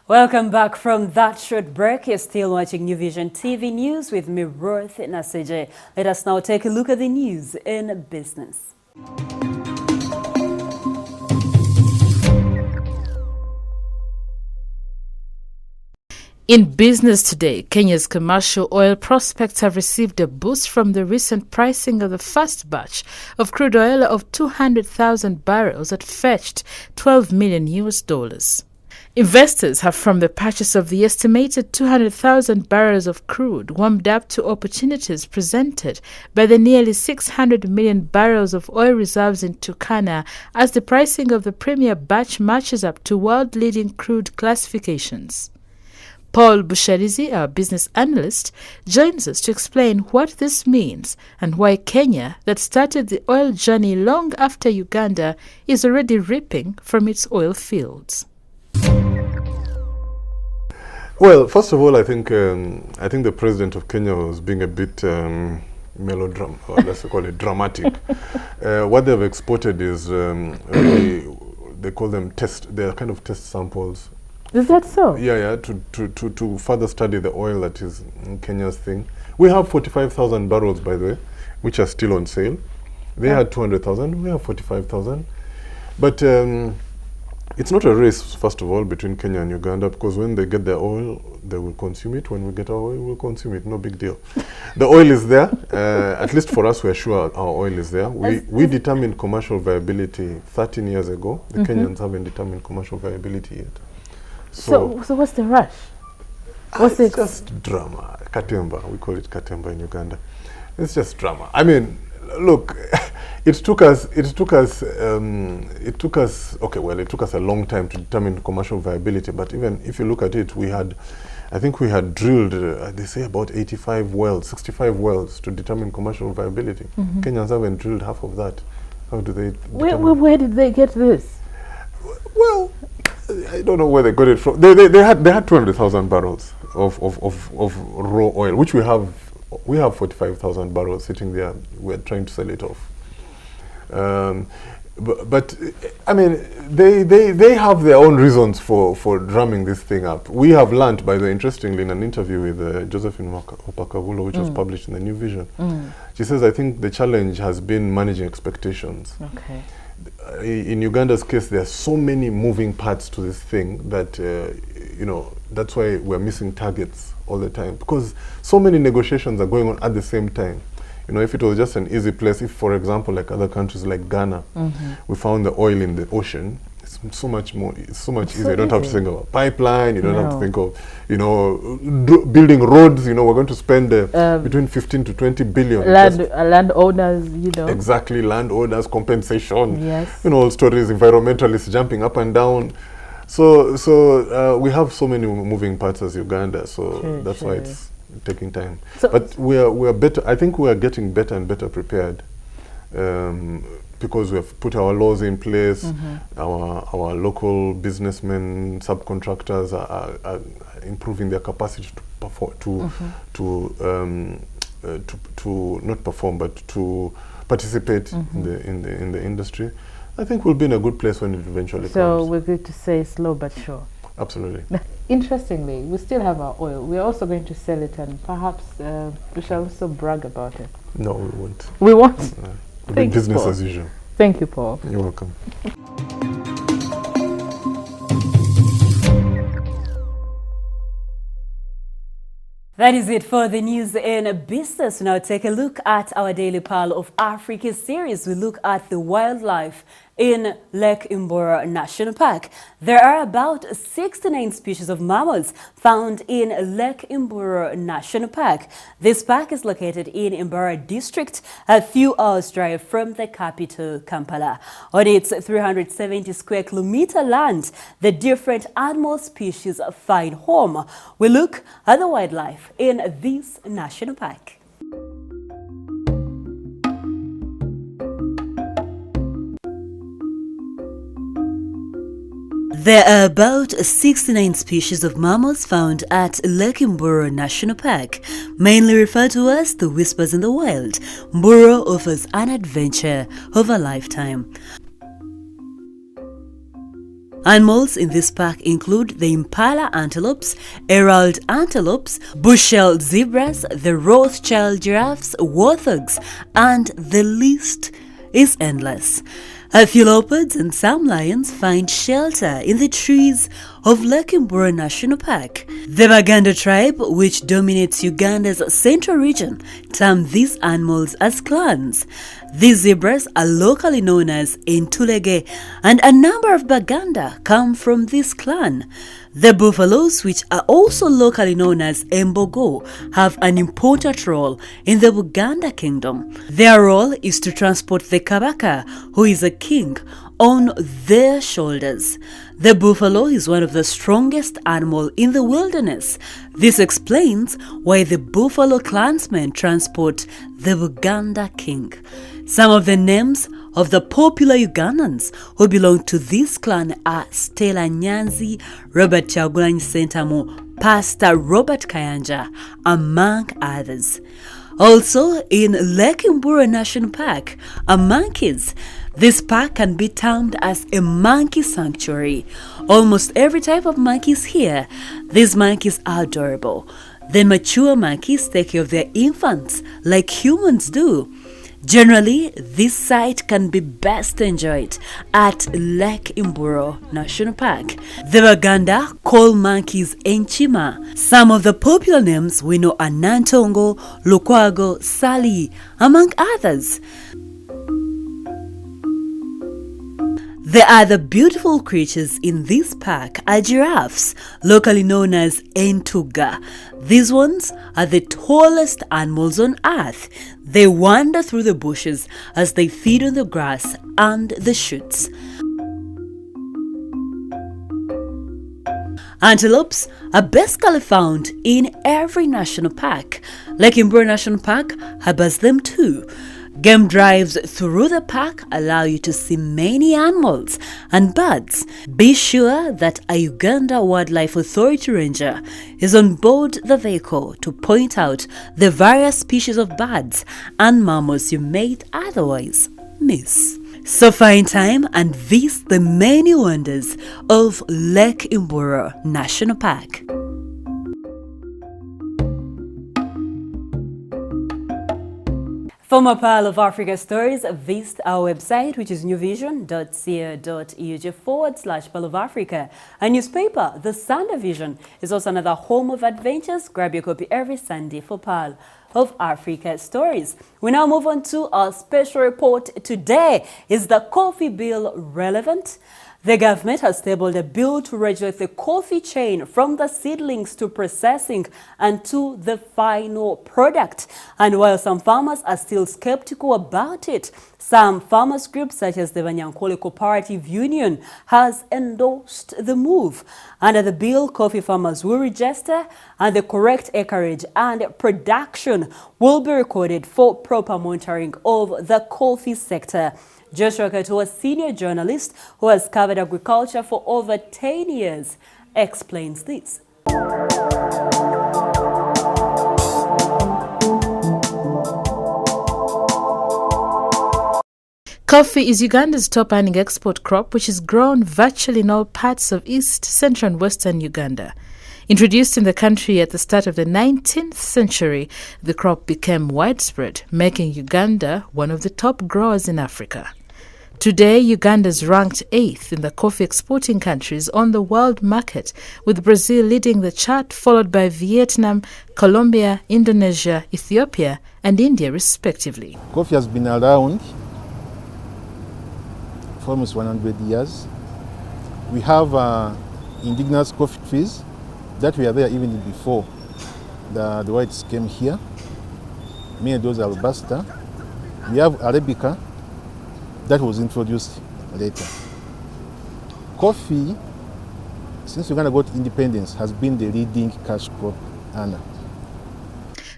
Welcome back from that short break. You're still watching New Vision TV News with me, Ruth Naseje. Let us now take a look at the news in business. In business today, Kenya's commercial oil prospects have received a boost from the recent pricing of the first batch of crude oil of 200,000 barrels that fetched $12 million. Investors have, from the purchase of the estimated 200,000 barrels of crude, warmed up to opportunities presented by the nearly 600 million barrels of oil reserves in Turkana as the pricing of the premier batch matches up to world-leading crude classifications. Paul Busharizi, our business analyst, joins us to explain what this means and why Kenya, that started the oil journey long after Uganda, is already reaping from its oil fields. Well, first of all, I think the president of Kenya was being a bit melodramatic, or let's call it dramatic. What they've exported is they call them they're kind of test samples. Is that so? Yeah, to further study the oil that is in Kenya's thing. We have 45,000 barrels, by the way, which are still on sale. They had 200,000, we have 45,000. But it's not a race, first of all, between Kenya and Uganda, because when they get their oil, they will consume it. When we get our oil, we'll consume it. No big deal. The oil is there. At least for us, we're sure our oil is there. We determined commercial viability 13 years ago. The Kenyans haven't determined commercial viability yet. So what's the rush? It's just drama. Katemba. We call it Katemba in Uganda. It's just drama. I mean, look, it took us a long time to determine commercial viability, but even if you look at it, I think we had drilled, they say about 65 wells to determine commercial viability. Kenyans haven't drilled half of that. How do they where did they get this? Well, I don't know where they got it from. They had 200,000 barrels of raw oil, which we have 45,000 barrels sitting there. We're trying to sell it off. But I mean, they have their own reasons for drumming this thing up. We have learned, by the way, interestingly, in an interview with Josephine Opakavulo, which was published in the New Vision, she says, I think the challenge has been managing expectations. Okay. In Uganda's case, there are so many moving parts to this thing that, that's why we're missing targets all the time, because so many negotiations are going on at the same time. If it was just an easy place, if, for example, like other countries like Ghana, we found the oil in the ocean, it's so much easier. You don't have to think of a pipeline, you don't have to think of, building roads. We're going to spend between 15 to 20 billion. Landowners, Exactly, landowners, compensation. Yes. Stories, environmentalists jumping up and down. So we have so many moving parts as Uganda, so that's why it's taking time. But we're better. I think we are getting better and better prepared because we have put our laws in place. Our local businessmen, subcontractors are improving their capacity to perform, to not perform, but to participate in the industry. I think we'll be in a good place when it eventually comes. So we're going to say slow but sure. Absolutely. Interestingly, we still have our oil. We're also going to sell it, and perhaps we shall also brag about it. No, we won't. We won't? It'll be business as usual. Thank you, Paul. You're welcome. That is it for the news in business. Now take a look at our Daily Pearl of Africa series. We look at the wildlife in Lake Mburo National Park. There are about 69 species of mammals found in Lake Mburo National Park. This park is located in Mburo district, a few hours drive from the capital, Kampala. On its 370 square kilometer land, the different animal species find home. We look at the wildlife in this national park. There are about 69 species of mammals found at Lake Mburo National Park, mainly referred to as the whispers in the wild. Mburo offers an adventure of a lifetime. Animals in this park include the impala antelopes, emerald antelopes, bushel zebras, the Rothschild giraffes, warthogs, and the list is endless. A few leopards and some lions find shelter in the trees of Mburo National Park. The Baganda tribe, which dominates Uganda's central region, term these animals as clans. These zebras are locally known as Entulege, and a number of Baganda come from this clan. The buffaloes, which are also locally known as Mbogo, have an important role in the Buganda kingdom. Their role is to transport the Kabaka, who is a king, on their shoulders. The buffalo is one of the strongest animals in the wilderness. This explains why the buffalo clansmen transport the Buganda king. Some of the names of the popular Ugandans who belong to this clan are Stella Nyanzi, Robert Kyagulanyi Ssentamu, Pastor Robert Kayanja, among others. Also, in Mburo National Park are monkeys. This park can be termed as a monkey sanctuary. Almost every type of monkey is here. These monkeys are adorable. The mature monkeys take care of their infants like humans do. Generally, this site can be best enjoyed at Lake Mburo National Park. The Baganda call monkeys Enchima. Some of the popular names we know are Nantongo, Lukwago, Sali, among others. The other beautiful creatures in this park are giraffes, locally known as Entuga. These ones are the tallest animals on earth. They wander through the bushes as they feed on the grass and the shoots. Antelopes are basically found in every national park. Lake Mburo National Park harbors them too. Game drives through the park allow you to see many animals and birds. Be sure that a Uganda Wildlife Authority ranger is on board the vehicle to point out the various species of birds and mammals you may otherwise miss. So find time and visit the many wonders of Lake Mburo National Park. For more Pearl of Africa stories, visit our website, which is newvision.co.ug/Pearl of Africa. A newspaper, The Sunday Vision, is also another home of adventures. Grab your copy every Sunday for Pearl of Africa stories. We now move on to our special report today. Is the coffee bill relevant? The government has tabled a bill to regulate the coffee chain from the seedlings to processing and to the final product. And while some farmers are still skeptical about it, some farmers groups such as the Banyankole Cooperative Union has endorsed the move. Under the bill, coffee farmers will register and the correct acreage and production will be recorded for proper monitoring of the coffee sector. Joshua Kato, a senior journalist who has covered agriculture for over 10 years, explains this. Coffee is Uganda's top earning export crop, which is grown virtually in all parts of East, Central and Western Uganda. Introduced in the country at the start of the 19th century, the crop became widespread, making Uganda one of the top growers in Africa. Today, Uganda is ranked 8th in the coffee exporting countries on the world market, with Brazil leading the chart, followed by Vietnam, Colombia, Indonesia, Ethiopia, and India, respectively. Coffee has been around for almost 100 years. We have indigenous coffee trees that were there even before the whites came here. Many of those are Robusta. We have Arabica that was introduced later. Coffee, since Uganda got independence, has been the leading cash crop earner.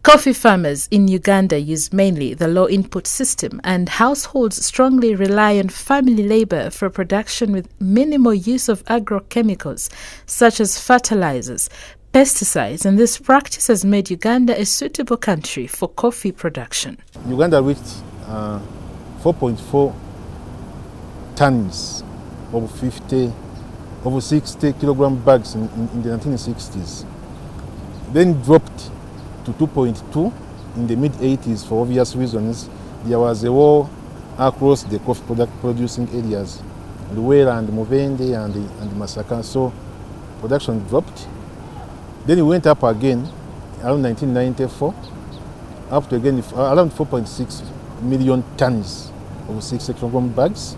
Coffee farmers in Uganda use mainly the low input system, and households strongly rely on family labor for production with minimal use of agrochemicals such as fertilizers, pesticides, and this practice has made Uganda a suitable country for coffee production. Uganda reached 4.4 tons of 50 over 60 kilogram bags in the 1960s. Then dropped to 2.2 in the mid-80s for obvious reasons. There was a war across the coffee product producing areas, Luwera and Mubende and Masaka, so production dropped. Then it went up again around 1994, up to again around 4.6 million tons of 60 kilogram bags.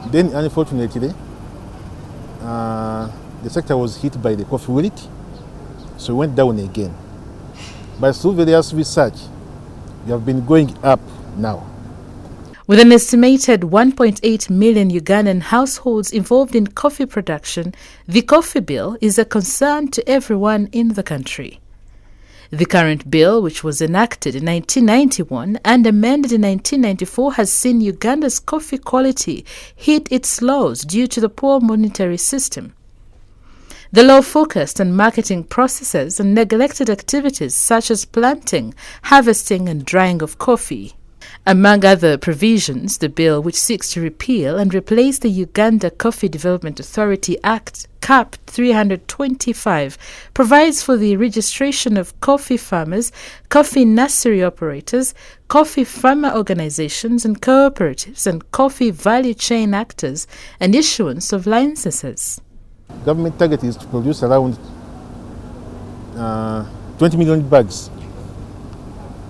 Then unfortunately, the sector was hit by the coffee wilt, so it went down again. But through various research, we have been going up now. With an estimated 1.8 million Ugandan households involved in coffee production, the coffee bill is a concern to everyone in the country. The current bill, which was enacted in 1991 and amended in 1994, has seen Uganda's coffee quality hit its lows due to the poor monetary system. The law focused on marketing processes and neglected activities such as planting, harvesting and drying of coffee. Among other provisions, the bill, which seeks to repeal and replace the Uganda Coffee Development Authority Act, CAP 325, provides for the registration of coffee farmers, coffee nursery operators, coffee farmer organizations and cooperatives, and coffee value chain actors, and issuance of licenses. Government target is to produce around 20 million bags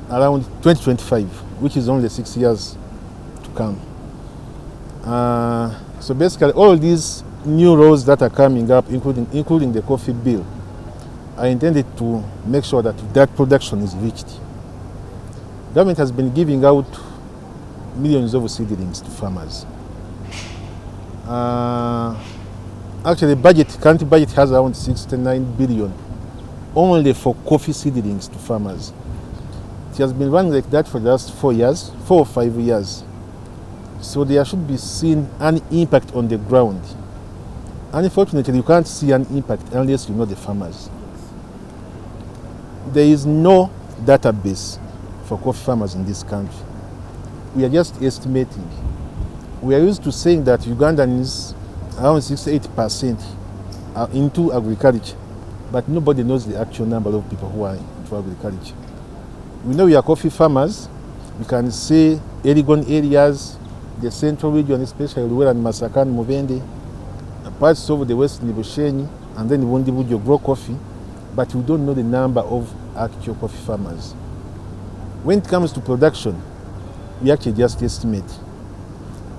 around 2025, which is only 6 years to come. So basically all these new laws that are coming up, including the coffee bill, are intended to make sure that that production is reached. Government has been giving out millions of seedlings to farmers. Actually, current budget has around 69 billion only for coffee seedlings to farmers. It has been running like that for the last 4 or 5 years. So there should be seen an impact on the ground. Unfortunately, you can't see an impact unless you know the farmers. There is no database for coffee farmers in this country. We are just estimating. We are used to saying that Ugandans, around 68%, are into agriculture, but nobody knows the actual number of people who are into agriculture. We know we are coffee farmers. We can say Erigon areas, the central region, especially Luwera and Masaka and Mubende, parts of the west Nibushenyi, and then Wundibujo grow coffee, but we don't know the number of actual coffee farmers. When it comes to production, we actually just estimate.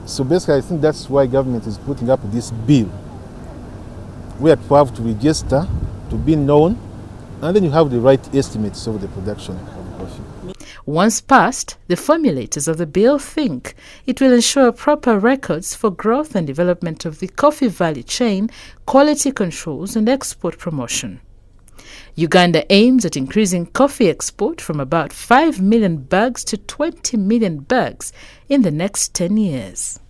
So basically, I think that's why government is putting up this bill, where people have to register to be known, and then you have the right estimates of the production of coffee. Once passed, the formulators of the bill think it will ensure proper records for growth and development of the coffee value chain, quality controls and export promotion. Uganda aims at increasing coffee export from about 5 million bags to 20 million bags in the next 10 years.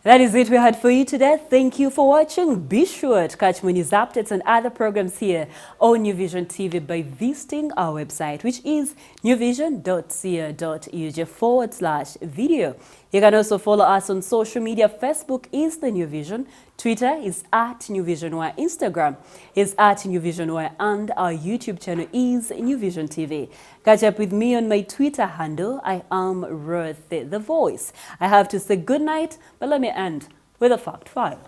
That is it we had for you today. Thank you for watching. Be sure to catch more news updates and other programs here on New Vision TV by visiting our website, which is newvision.co.ug/video. You can also follow us on social media. Facebook is the New Vision, Twitter is @NewVisionY, Instagram is @NewVisionY, and our YouTube channel is New Vision TV. Catch up with me on my Twitter handle. I am Ruth the Voice. I have to say good night, but let me end with a fact file.